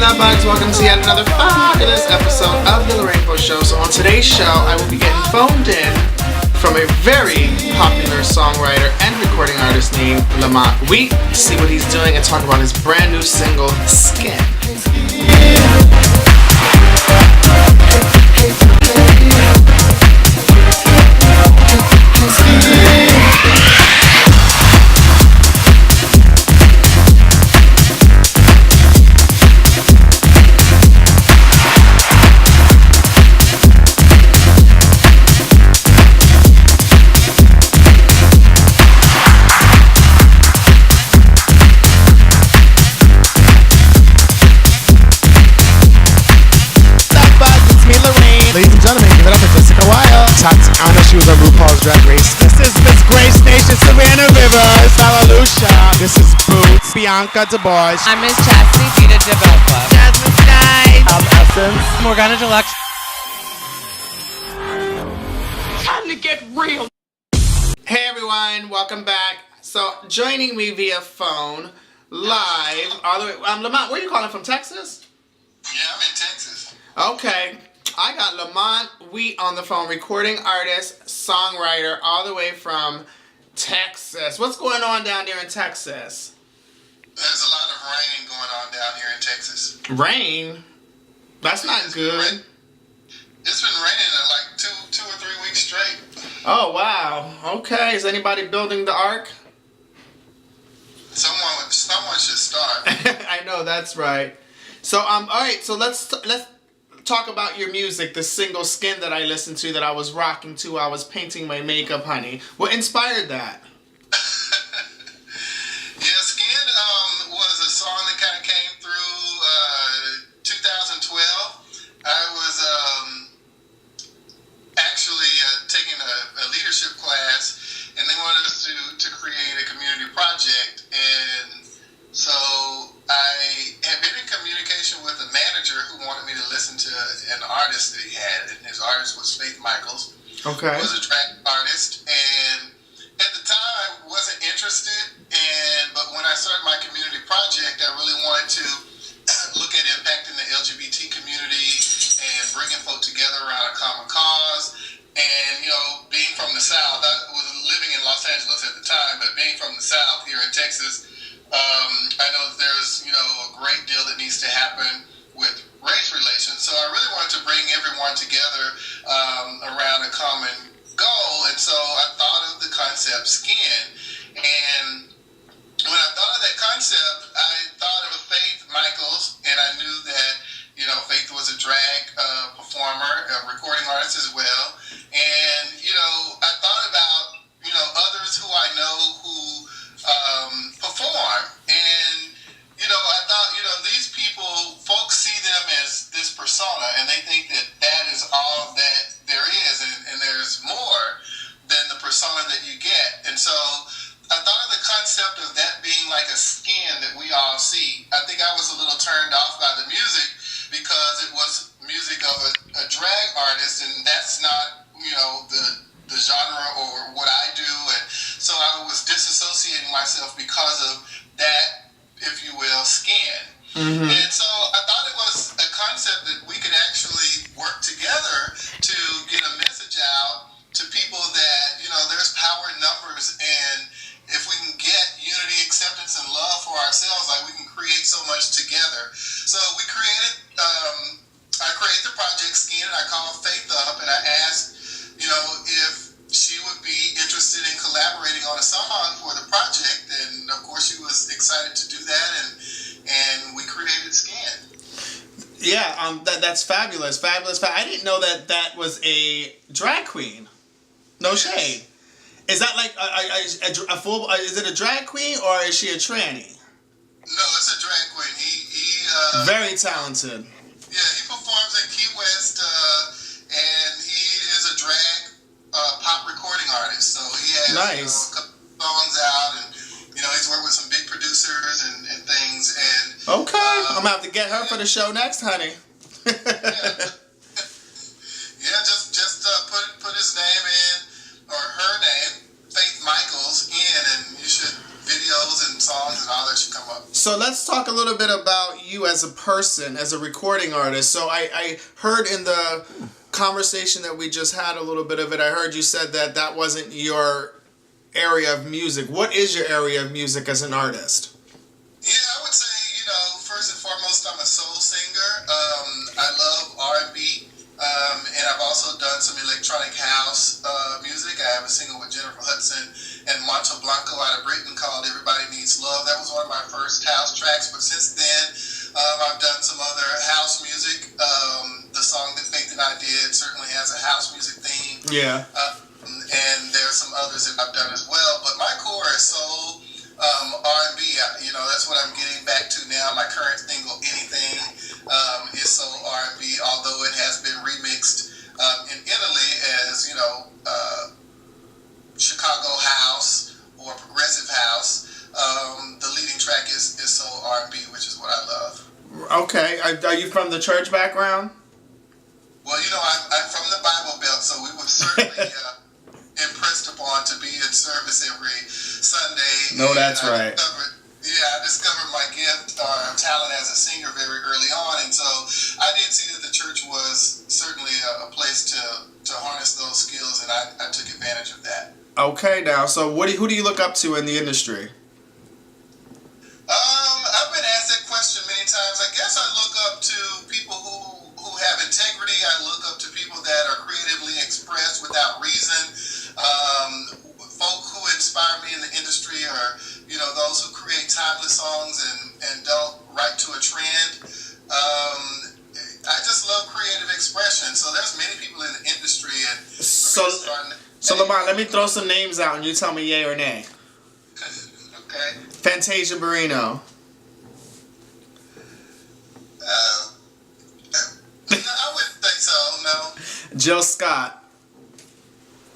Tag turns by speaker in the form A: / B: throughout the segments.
A: Lovebugs, welcome to yet another fabulous episode of The Rainbow Show. So on today's show, I will be getting phoned in from a very popular songwriter and recording artist named Lamont. We see what he's doing and talk about his brand new single, Skin.
B: She was on RuPaul's Drag Race. This is Miss Grace Station, Savannah Rivers, Hallelujah. This is Boots, Bianca DeBois.
C: I'm Miss Chastity, Gina DeVelpa.
B: Jasmine Stein.
D: I'm Essence.
C: Morgana Deluxe.
A: Time to get real. Hey everyone, welcome back. So joining me via phone, live, all the way. Lamont, where are you calling from? Texas?
E: Yeah, I'm in Texas.
A: Okay. I got Lamont Wheat on the phone, recording artist, songwriter, all the way from Texas. What's going on down there in Texas?
E: There's a lot of rain going on down here in Texas.
A: Rain? That's not good.
E: It's been raining like two or 3 weeks straight.
A: Oh, wow. Okay. Is anybody building the ark?
E: Someone should start.
A: I know, that's right. So, all right. So let's talk about your music, the single Skin that I listened to, that I was rocking to. I was painting my makeup, honey. What inspired that?
E: Yeah, Skin was a song that kind of came through 2012. I was actually taking a leadership class, and they wanted us to create a community project. And so I had been in communication with a manager who wanted me to listen to an artist that he had, and his artist was Faith Michaels.
A: Okay.
E: He was a drag artist, and at the time I wasn't interested, but when I started my community project, I really wanted to look at impacting the LGBT community and bringing folk together around a common cause. And, you know, being from the South, I was living in Los Angeles at the time, but being from the South here in Texas, I know that there's, you know, a great deal that needs to happen with race relations. So I really wanted to bring everyone together around a common goal. And so I thought of the concept Skin. And when I thought of that concept, I thought of Faith Michaels, and I knew that, you know, Faith was a drag performer, a recording artist as well. And, you know, I thought about, you know, others who I know who perform. And, you know, I thought, you know, these people, folks see them as this persona, and they think that that is all that there is, and there's more than the persona that you get. And so I thought of the concept of that being like a skin that we all see. I think I was a little turned off by the music because it was music of a drag artist, and that's not, you know, the genre or what I do. And so I was disassociating myself because of that, if you will, skin.
A: Mm-hmm.
E: And so I thought it was a concept that we could actually work together to get a message out to people that, you know, there's power in numbers, and if we can get unity, acceptance, and love for ourselves, like, we can create so much together. So we I created the project Skin, and I called Faith up, and I asked, you know, if she would be interested in collaborating on a song for the project, and of course she was excited to do that, and we created Skin.
A: Yeah, that's fabulous. I didn't know that was a drag queen. No shade. Is that like a full? Is it a drag queen or is she a tranny?
E: No, it's a drag queen. He
A: very talented.
E: Yeah, he performs in Key West, and he is a drag pop recording artist. So he has,
A: nice,
E: you know, a couple songs out, and, you know, he's worked with some big producers and things. And
A: okay, I'm gonna have to get her for the show next, honey.
E: Yeah, just put his name in, or her name, Faith Michaels, in, and you should, videos and songs and all that should come album.
A: So let's talk a little bit about you as a person, as a recording artist. So I heard in the conversation that we just had a little bit of it, I heard you said that that wasn't your area of music. What is your area of music as an artist?
E: Yeah, I would say, first and foremost, I'm a soul singer. I love R&B, and I've also done some electronic house music. I have a single with Jennifer Hudson and Monto Blanco out of Britain called Everybody Needs Love. That was one of my first house tracks, but since then, I've done some other house music. The song that Faith and I did certainly has a house music theme.
A: Yeah.
E: And there's some others that I've done as well. But my core is soul, R&B. That's what I'm getting back to now. My current single, Anything, is soul R&B, although it has been remixed in Italy as, Chicago house or progressive house. The leading track is soul R&B, which is what I love.
A: Okay. Are you from the church background?
E: Well, I'm from the Bible Belt, so we were certainly impressed upon to be in service every Sunday.
A: No, that's right.
E: I discovered my gift or talent as a singer very early on, and so I did see that the church was certainly a place to harness those skills, and I took advantage of that.
A: Okay, now, so who do you look up to in the industry?
E: I've been asked that question many times. I guess I look up to people who have integrity. I look up to people that are creatively expressed without reason. Folk who inspire me in the industry are, those who create timeless songs and don't write to a trend. I just love creative expression. So there's many people in the industry.
A: So Lamont, let me throw some names out and you tell me yay or nay.
E: Okay.
A: Fantasia Barrino.
E: I wouldn't say so, no.
A: Jill Scott.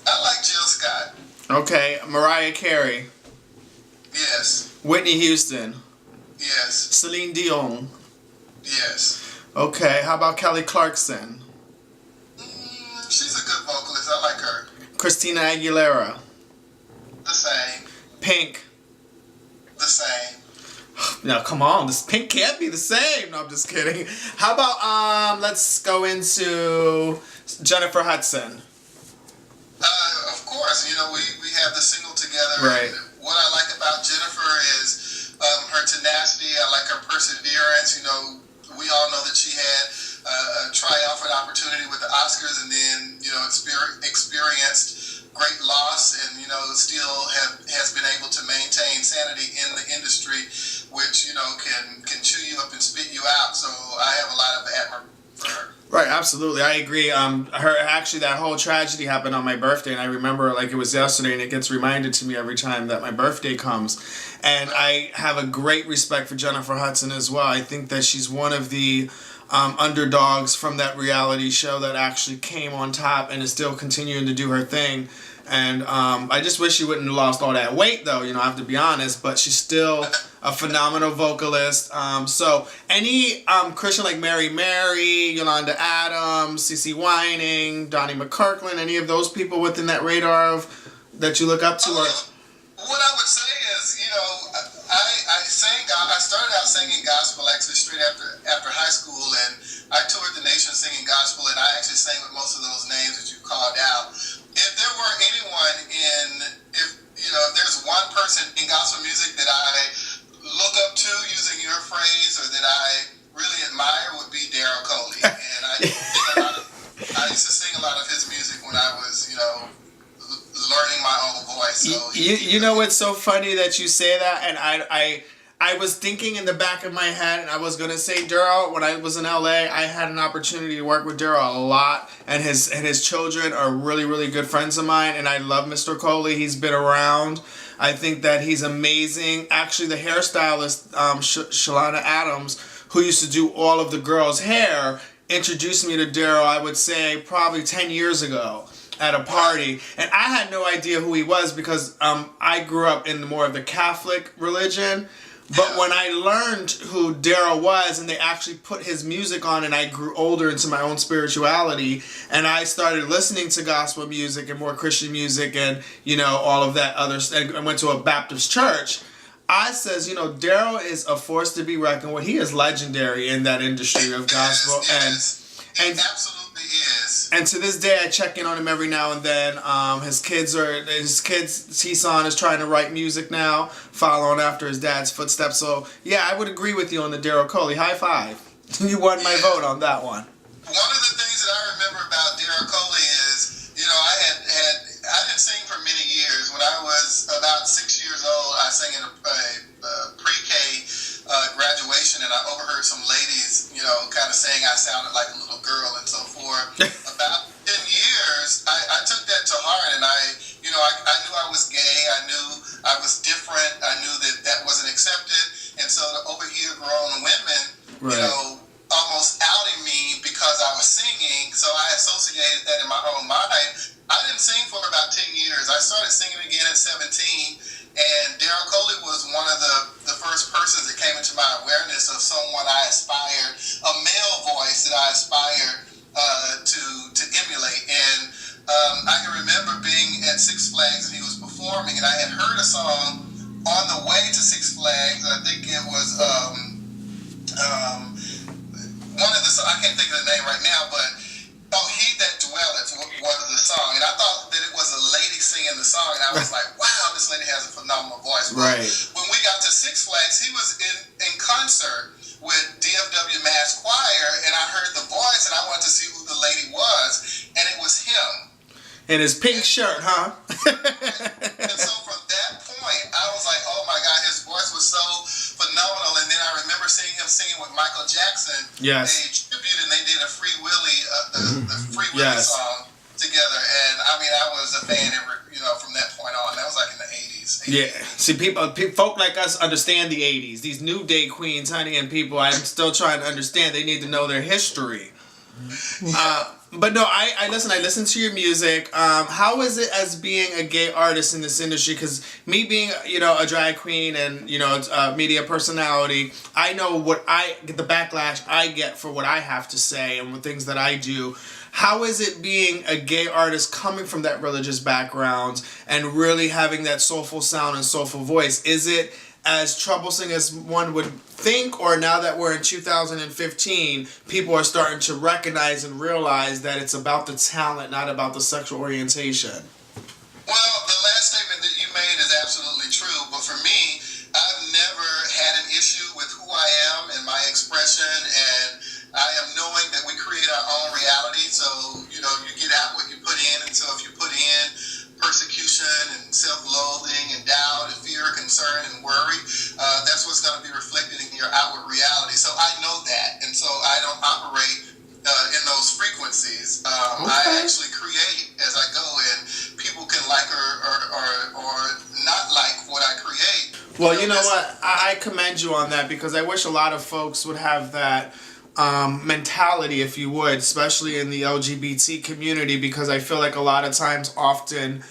E: I like Jill Scott.
A: Okay. Mariah Carey.
E: Yes.
A: Whitney Houston.
E: Yes.
A: Celine Dion.
E: Yes.
A: Okay. How about Kelly Clarkson?
E: She's a good vocalist. I like her.
A: Christina Aguilera.
E: The same.
A: Pink.
E: The same.
A: Now, come on. This Pink can't be the same. No, I'm just kidding. How about, let's go into Jennifer Hudson.
E: Of course. We have the single together.
A: Right.
E: And what I like about Jennifer is her tenacity. I like her perseverance. We all know that she had a triumphant opportunity with the Oscars and then, experienced great loss and, still has been able to maintain sanity in the industry, which, can chew you up and spit you out. So I have a lot of admiration for her.
A: Right, absolutely. I agree. That whole tragedy happened on my birthday, and I remember like it was yesterday, and it gets reminded to me every time that my birthday comes. And I have a great respect for Jennifer Hudson as well. I think that she's one of the underdogs from that reality show that actually came on top and is still continuing to do her thing. And I just wish she wouldn't have lost all that weight, though, I have to be honest. But she's still a phenomenal vocalist. So any Christian like Mary Mary, Yolanda Adams, CeCe Winning, Donnie McKirkland, any of those people within that radar of that you look up to? Or?
E: What I would say is, I started out singing gospel actually straight after high school, and I toured the nation singing gospel, and I actually sang with most of those names that you called out. If there were anyone if there's one person in gospel music that I look up to, using your phrase, or that I really admire, would be Daryl Coley. And I used to sing a lot of his music when I was, learning my own voice. So
A: it's so funny that you say that, and I was thinking in the back of my head, and I was going to say Daryl. When I was in LA, I had an opportunity to work with Daryl a lot, and his children are really, really good friends of mine, and I love Mr. Coley. He's been around. I think that he's amazing. Actually, the hairstylist, Shalana Adams, who used to do all of the girls' hair, introduced me to Daryl, I would say, probably 10 years ago at a party. And I had no idea who he was because I grew up in more of the Catholic religion. But when I learned who Daryl was and they actually put his music on and I grew older into my own spirituality and I started listening to gospel music and more Christian music and, all of that other stuff, and went to a Baptist church, I says, Daryl is a force to be reckoned with. He is legendary in that industry of gospel, and
E: absolutely is.
A: And to this day, I check in on him every now and then. His kids, T-Son is trying to write music now, following after his dad's footsteps. So yeah, I would agree with you on the Daryl Coley. High five. You won my vote on that one.
E: One of the things that I remember about Daryl Coley is, I didn't sing for many years. When I was about 6 years old, I sang in a pre-K graduation, and I overheard some ladies, kind of saying I sounded like a little girl. And so for about 10 years, I took that to heart, and I knew I was gay. I knew I was different. I knew that wasn't accepted. And so to overhear grown women,
A: right,
E: almost outing me because I was singing, so I associated that in my own mind. I didn't sing for about 10 years. I started singing again at 17, and Daryl Coley was one of the first persons that came into my awareness of someone I aspired, a male voice that I aspired to emulate. And I can remember being at Six Flags and he was performing, and I had heard a song on the way to Six Flags. I think it was one of the, I can't think of the name right now, but He That Dwelleth was the song, and I thought that it was a lady singing the song, and I was like, wow, this lady has a phenomenal voice.
A: Right.
E: When we got to Six Flags, he was in concert with DFW Mass Choir, and I heard the voice, and I wanted to see who the lady was, and it was him.
A: In his pink shirt, huh?
E: And so from that point, I was like, oh my God, his voice was so phenomenal. And then I remember seeing him singing with Michael Jackson.
A: Yes.
E: They tribute, and they did a Free Willy, the Free Willy
A: Yes.
E: song together. And I mean, I was a fan from that point on. That was like in the 80s.
A: Yeah. See, folk like us understand the 80s. These new day queens, honey, and people, I'm still trying to understand. They need to know their history. But no, I listen to your music. How is it as being a gay artist in this industry? Because me being, a drag queen and, a media personality, I know what the backlash I get for what I have to say and the things that I do. How is it being a gay artist coming from that religious background and really having that soulful sound and soulful voice? Is it as troublesome as one would think, or now that we're in 2015, people are starting to recognize and realize that it's about the talent, not about the sexual orientation?
E: Well, the last statement that you made is absolutely true, but for me, I've never had an issue with who I am and my expression, and I am knowing that we create our own reality, so, you get out what you put in, and so if you put in persecution and self-loathing and doubt and fear, concern and worry, that's what's going to be reflected in your outward reality. So I know that, and so I don't operate in those frequencies. I actually create as I go, and people can like or not like what I create.
A: Well, you know what? I commend you on that, because I wish a lot of folks would have that mentality, if you would, especially in the LGBT community, because I feel like a lot of times, often,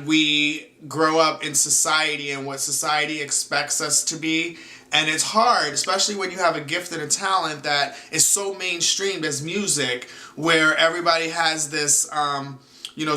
A: we grow up in society and what society expects us to be. And it's hard, especially when you have a gift and a talent that is so mainstreamed as music, where everybody has this,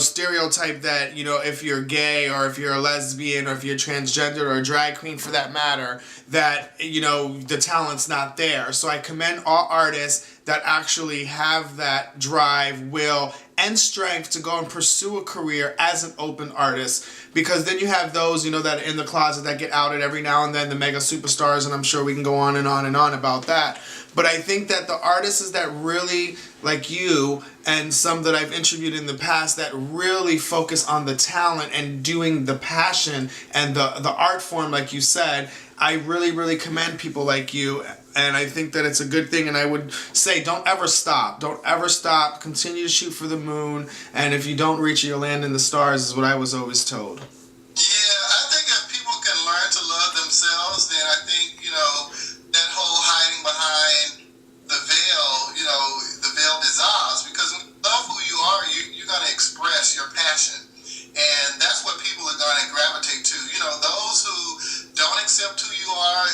A: stereotype that, if you're gay or if you're a lesbian or if you're transgender or a drag queen for that matter, that, the talent's not there. So I commend all artists that actually have that drive, will, and strength to go and pursue a career as an open artist, because then you have those, that are in the closet that get outed every now and then, the mega superstars, and I'm sure we can go on and on and on about that. But I think that the artists that really, like you and some that I've interviewed in the past, that really focus on the talent and doing the passion and the art form, like you said, I really, really commend people like you. And I think that it's a good thing, and I would say don't ever stop. Don't ever stop. Continue to shoot for the moon, and if you don't reach it, you'll land in the stars, is what I was always told.
E: Yeah, I think if people can learn to love themselves, then I think, that whole hiding behind the veil, the veil dissolves, because when you love who you are, you're going to express your passion. And that's what people are going to gravitate to. Those who don't accept who you are,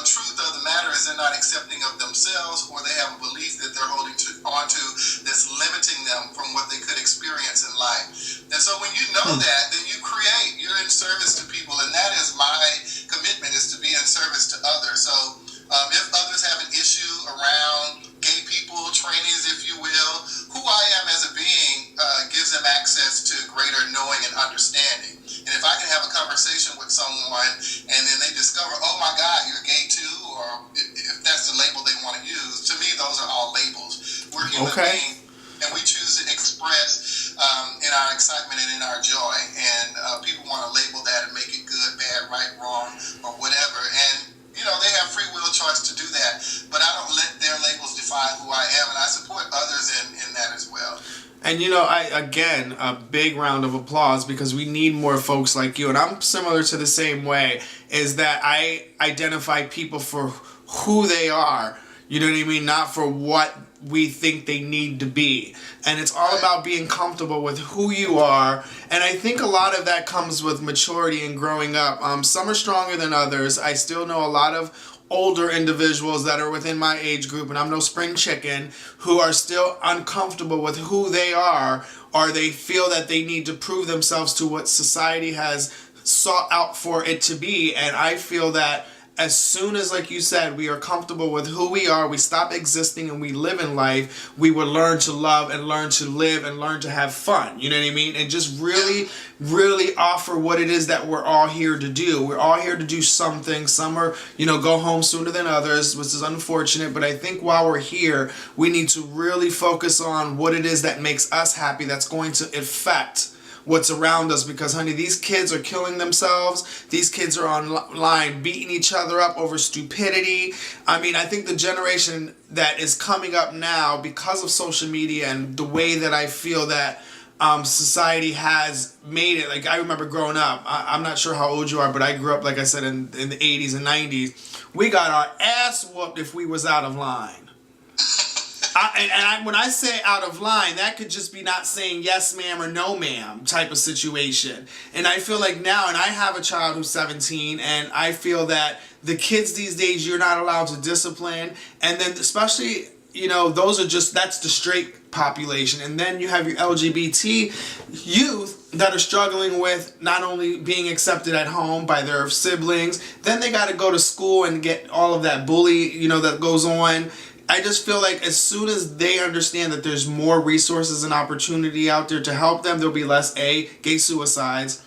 E: truth of the matter is they're not accepting of themselves, or they have a belief that they're holding onto that's limiting them from what they could experience in life. And so when you know that, then you create human
A: Okay.
E: beings, and we choose to express in our excitement and in our joy. And people want to label that and make it good, bad, right, wrong, or whatever. And they have free will choice to do that. But I don't let their labels define who I am, and I support others in that as well.
A: And again, a big round of applause, because we need more folks like you. And I'm similar to the same way, is that I identify people for who they are. You know what I mean? Not for what we think they need to be. And it's all about being comfortable with who you are. And I think a lot of that comes with maturity and growing up. Some are stronger than others. I still know a lot of older individuals that are within my age group, and I'm no spring chicken, who are still uncomfortable with who they are, or they feel that they need to prove themselves to what society has sought out for it to be. And I feel that as soon as, like you said, we are comfortable with who we are, we stop existing and we live in life, we will learn to love and learn to live and learn to have fun. You know what I mean? And just really, really offer what it is that we're all here to do. We're all here to do something. Some are, go home sooner than others, which is unfortunate. But I think while we're here, we need to really focus on what it is that makes us happy, that's going to affect what's around us. Because, honey, these kids are killing themselves. These kids are online beating each other up over stupidity. I mean, I think the generation that is coming up now, because of social media and the way that I feel that society has made it. Like, I remember growing up, I'm not sure how old you are, but I grew up, like I said, in the 80s and 90s. We got our ass whooped if we was out of line. When I say out of line, that could just be not saying yes ma'am or no ma'am type of situation. And I feel like now, and I have a child who's 17, and I feel that the kids these days, you're not allowed to discipline. And then especially, that's the straight population. And then you have your LGBT youth that are struggling with not only being accepted at home by their siblings, then they got to go to school and get all of that bully, that goes on. I just feel like as soon as they understand that there's more resources and opportunity out there to help them, there'll be less gay suicides.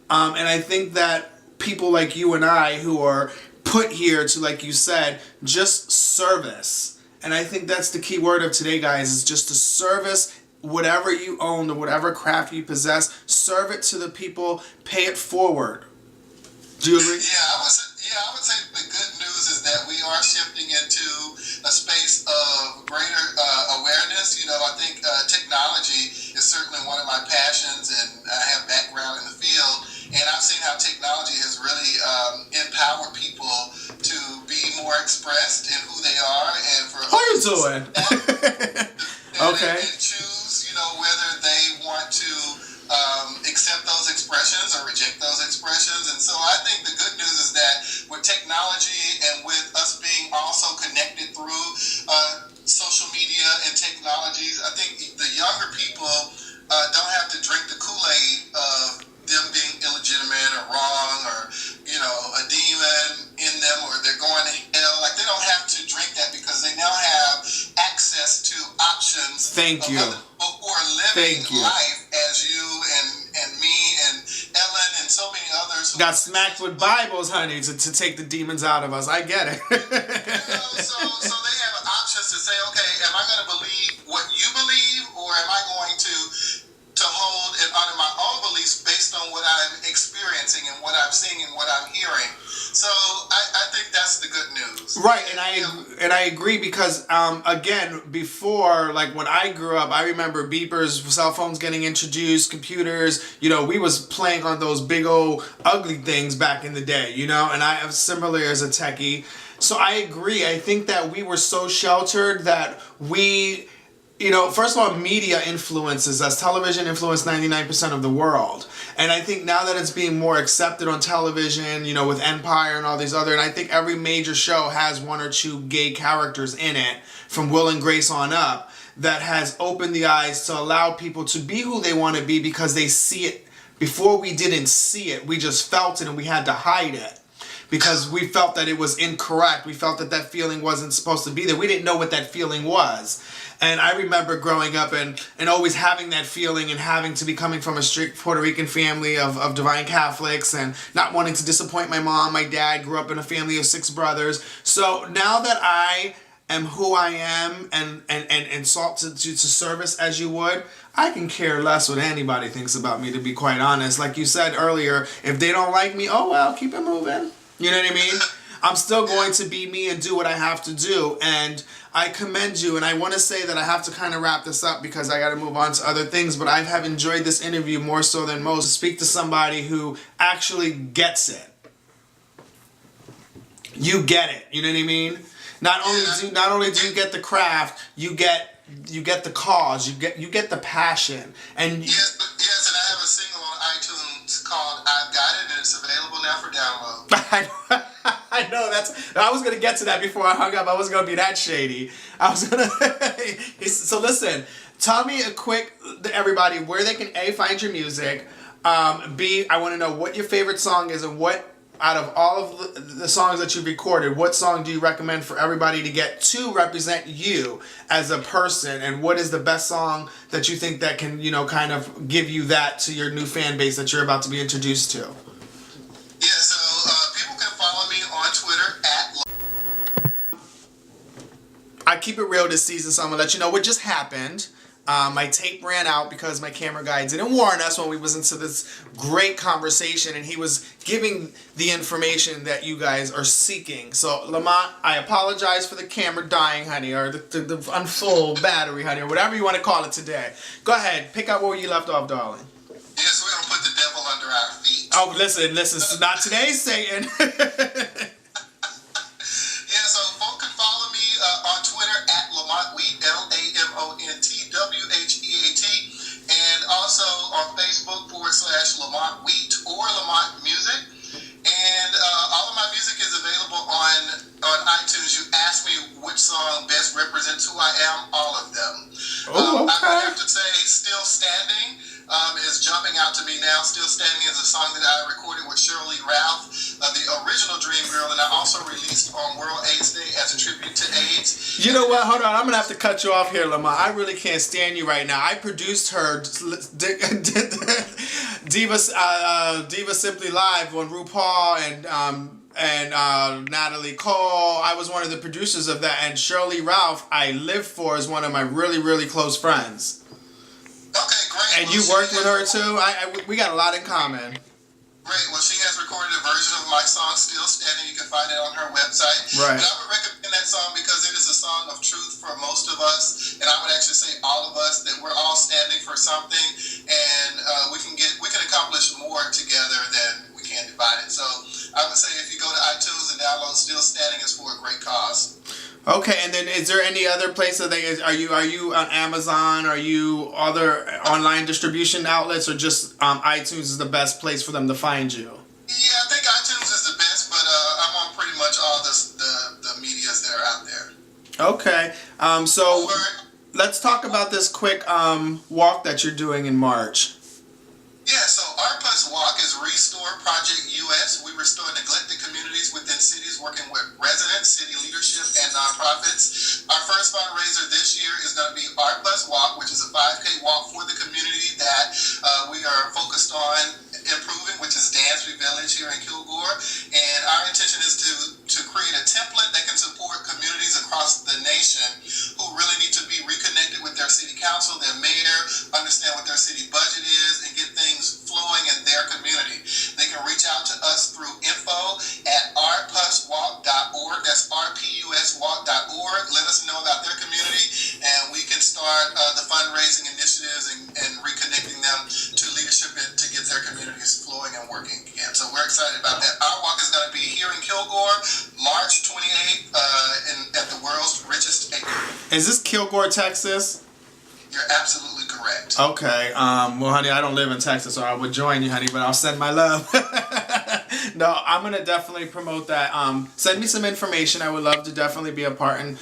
A: And I think that people like you and I, who are put here to, like you said, just service. And I think that's the key word of today, guys, is just to service whatever you own or whatever craft you possess. Serve it to the people, pay it forward. Do you agree?
E: Yeah, I would say the good news is that we are shifting into a space of greater awareness. I think technology is certainly one of my passions, and I have background in the field. And I've seen how technology has really empowered people to be more expressed in who they are, and for
A: how you doing? Okay.
E: And choose, whether they want to accept those expressions or reject those expressions. And so I think the good news is that with technology and with us being also connected through social media and technologies, I think the younger people don't have to drink the Kool-Aid of them being illegitimate or wrong, or a demon in them, or they're going to hell. Like, they don't have to drink that, because they now have access to options.
A: Thank you.
E: Other people who are living life as you and me and Ellen and so many others who
A: got smacked with Bibles, honey, to take the demons out of us. I get it.
E: So they have options to say, okay, am I going to believe what you believe, or am I going to hold and honor my own beliefs based on what I'm experiencing and what I'm seeing and what I'm hearing? So I think that's the good news.
A: Right, and I agree, because again, before, like when I grew up, I remember beepers, cell phones getting introduced, computers. We was playing on those big old ugly things back in the day. And I am similar as a techie. So I agree. I think that we were so sheltered that we. First of all, media influences us. Television influenced 99% of the world. And I think now that it's being more accepted on television, with Empire and all these other, and I think every major show has one or two gay characters in it, from Will and Grace on up, that has opened the eyes to allow people to be who they want to be, because they see it. Before, we didn't see it. We just felt it, and we had to hide it, because we felt that it was incorrect. We felt that feeling wasn't supposed to be there. We didn't know what that feeling was. And I remember growing up and always having that feeling, and having to be coming from a strict Puerto Rican family of divine Catholics, and not wanting to disappoint my mom. My dad grew up in a family of 6 brothers. So now that I am who I am and sought to service as you would, I can care less what anybody thinks about me, to be quite honest. Like you said earlier, if they don't like me, oh well, keep it moving. You know what I mean? I'm still going to be me and do what I have to do. And I commend you. And I want to say that I have to kind of wrap this up because I got to move on to other things. But I have enjoyed this interview more so than most. To speak to somebody who actually gets it. You get it. You know what I mean? Not only do you get the craft, you get the cause, you get the passion, and
E: yes, and I have a single on iTunes called "I've Got It," and it's available now for download.
A: I know I was gonna get to that before I hung up. I wasn't gonna be that shady. I was gonna. So listen, tell me everybody, where they can find your music. B, I want to know what your favorite song is and what. Out of all of the songs that you've recorded, what song do you recommend for everybody to get to represent you as a person? And what is the best song that you think that can, kind of give you that to your new fan base that you're about to be introduced to?
E: Yeah, so people can follow me on Twitter
A: I keep it real this season, so I'm going to let you know what just happened. My tape ran out because my camera guy didn't warn us when we was into this great conversation, and he was giving the information that you guys are seeking. So, Lamont, I apologize for the camera dying, honey, or the unfull battery, honey, or whatever you want to call it today. Go ahead, pick up where you left off, darling.
E: Yes, we don't put the devil under our feet.
A: Oh, listen, not today, Satan.
E: Yeah, so folks can follow me on Twitter at Lamont Wheat, LamontWheat, and also on Facebook /Lamont Wheat or Lamont Music. And all of my music is available on iTunes. You asked me which song best represents who I am, all of them.
A: Oh, okay.
E: I would have to say Still Standing is jumping out to me now. Still Standing is a song that I recorded with Shirley Ralph, the original Dream Girl, and I also released on World AIDS Day as a tribute to AIDS.
A: You know what? Hold on. I'm going to have to cut you off here, Lamont. I really can't stand you right now. I produced her Diva Simply Live when RuPaul and Natalie Cole. I was one of the producers of that. And Shirley Ralph, I live for, is one of my really, really close friends.
E: Okay, great.
A: And you worked with her too? We got a lot in common.
E: Great. Well, she has recorded a version of my song, Still Standing. You can find it on her website.
A: Right.
E: But I would recommend that song because it is a song of truth for most of us. And I would actually say all of us, that we're all standing for something. And we can accomplish more together than we can divided. So I would say if you go to iTunes and download Still Standing, it's for a great cause.
A: Okay, and then is there any other place that are you on Amazon? Are you other online distribution outlets, or just iTunes is the best place for them to find you?
E: Yeah, I think iTunes is the best, but I'm on pretty much all the medias that are out there.
A: Okay, so let's talk about this quick walk that you're doing in March.
E: Yeah, so Art Plus Walk is Restore Project US. We restore neglected communities within cities, working with residents, city leadership, and nonprofits. Our first fundraiser this year is going to be Art Plus Walk, which is a 5K walk for the community that we are focused on improving, which is Dansby Village here in Kilgore. And our intention is to create a template that can support communities across the nation who really need to be reconnected with their city council, their mayor, understand what their city budget is, and get things flowing in their community. They can reach out to us through info@rpluswalk.org. That's rpuswalk.org. Let us know about their community, and we can start the fundraising initiatives and reconnecting them to leadership to get their communities flowing and working again. So we're excited about that. Our walk is going to be here in Kilgore, March 28th, at the world's richest acre.
A: Is this Kilgore, Texas?
E: You're absolutely correct.
A: Okay. Well, honey, I don't live in Texas, or I would join you, honey, but I'll send my love. No, I'm going to definitely promote that. Send me some information. I would love to definitely be a part and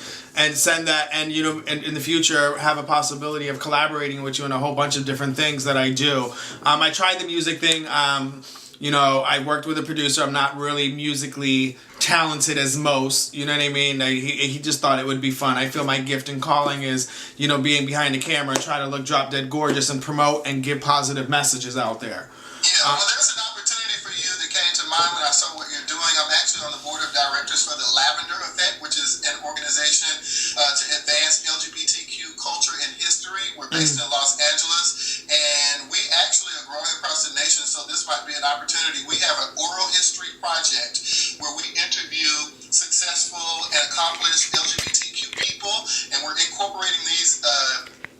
A: send that. And, in the future, have a possibility of collaborating with you on a whole bunch of different things that I do. I tried the music thing. I worked with a producer. I'm not really musically talented as most, you know what I mean? He just thought it would be fun. I feel my gift and calling is, being behind the camera and try to look drop dead gorgeous and promote and give positive messages out there.
E: Yeah, well, there's an opportunity for you that came to mind when I saw what you're doing. I'm actually on the board of directors for the Lavender Event, which is an organization to advance LGBTQ culture and history. We're based in Los Angeles, and we actually are growing across the nation, so this might be an opportunity. We have an oral history project where we interview successful and accomplished LGBTQ people, and we're incorporating these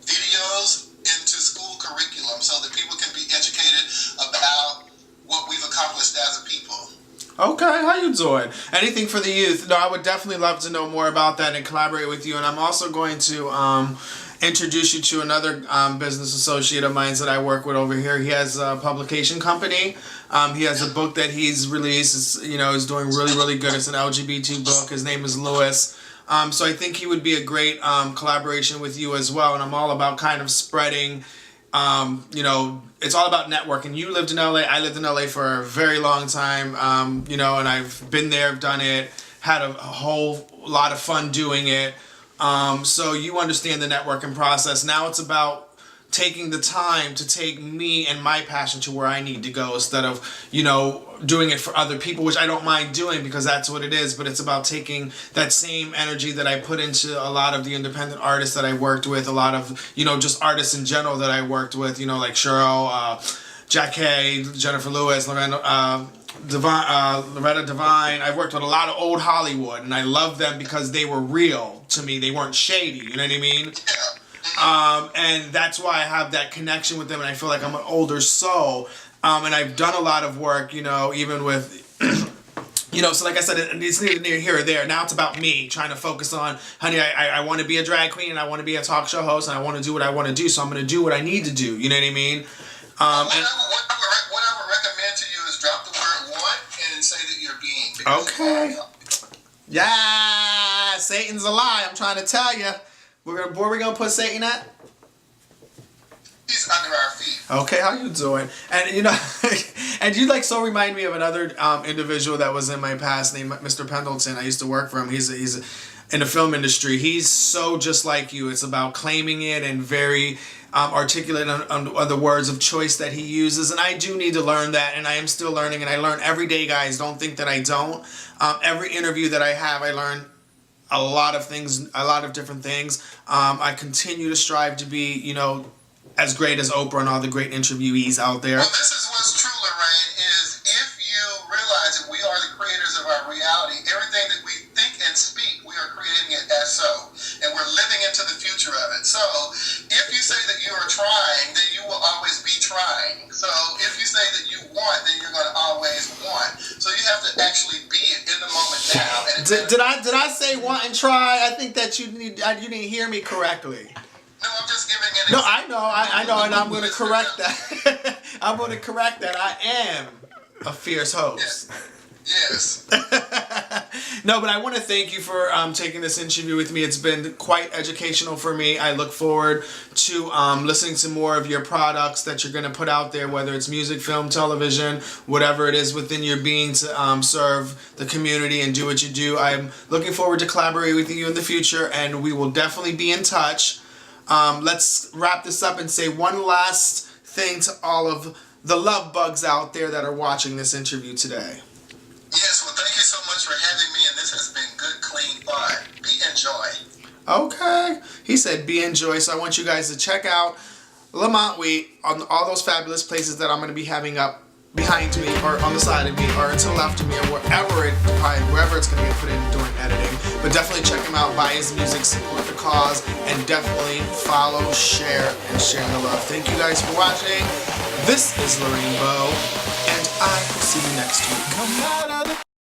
E: videos into school curriculum so that people can be educated about what we've accomplished as a people.
A: Okay, how you doing? Anything for the youth? No, I would definitely love to know more about that and collaborate with you. And I'm also going to introduce you to another business associate of mine that I work with over here. He has a publication company. He has a book that he's released. It's, you know, he's doing really good. It's an LGBT book. His name is Lewis. So I think he would be a great collaboration with you as well. And I'm all about kind of spreading, you know, it's all about networking. You lived in LA. I lived in LA for a very long time, you know, and I've been there, I've done it, had a whole lot of fun doing it. So you understand the networking process. Now it's about taking the time to take me and my passion to where I need to go instead of, you know, doing it for other people, which I don't mind doing because that's what it is, but it's about taking that same energy that I put into a lot of the independent artists that I worked with, a lot of, you know, just artists in general that I worked with, you know, like Cheryl, Jackie, Jennifer Lewis, Loretta Devine. I've worked with a lot of old Hollywood, and I love them because they were real to me. They weren't shady, you know what I mean? And that's why I have that connection with them, and I feel like I'm an older soul. And I've done a lot of work, you know, even with, you know, so like I said, it's neither near here or there. Now it's about me trying to focus on, honey, I want to be a drag queen, and I want to be a talk show host, and I want to do what I want to do, so I'm going to do what I need to do, you know what I mean?
E: What I would recommend to you is drop the word want and say that you're being.
A: Okay. Yeah, Satan's a lie, I'm trying to tell you. Where we going to put Satan at?
E: He's under our feet.
A: Okay, how you doing? And you know, and you like so remind me of another individual that was in my past named Mr. Pendleton. I used to work for him. He's in the film industry. He's so just like you. It's about claiming it and very articulate on the words of choice that he uses. And I do need to learn that, and I am still learning, and I learn every day, guys. Don't think that I don't. Every interview that I have, I learn a lot of things, a lot of different things. I continue to strive to be, you know, as great as Oprah and all the great interviewees out there.
E: Well, this is what's true, Lorraine, is if you realize that we are the creators of our reality, everything that we think and speak, we are creating it as so. And we're living into the future of it. So if you say that you are trying, then you will always be trying. So if you say that you want, then you're going to always want. So you have to actually be it in the moment now. And
A: did I say want and try? I think that you didn't hear me correctly.
E: No, I'm just giving an
A: No, I know, and I'm going to correct that. I'm going to correct that. I am a fierce host.
E: Yes.
A: No, but I want to thank you for taking this interview with me. It's been quite educational for me. I look forward to listening to more of your products that you're going to put out there, whether it's music, film, television, whatever it is within your being to serve the community and do what you do. I'm looking forward to collaborating with you in the future, and we will definitely be in touch. Let's wrap this up and say one last thing to all of the love bugs out there that are watching this interview today.
E: Yes, well, thank you so much for having me, and this has been good, clean fun. Be enjoy.
A: Okay. He said be enjoy, so I want you guys to check out Lamont Wheat on all those fabulous places that I'm going to be having up behind me or on the side of me or to the left of me or wherever it's going to get put in during editing. But definitely check him out, buy his music, support the cause, and definitely follow, share, and share the love. Thank you guys for watching. This is Lorraine Bowe, and I will see you next week.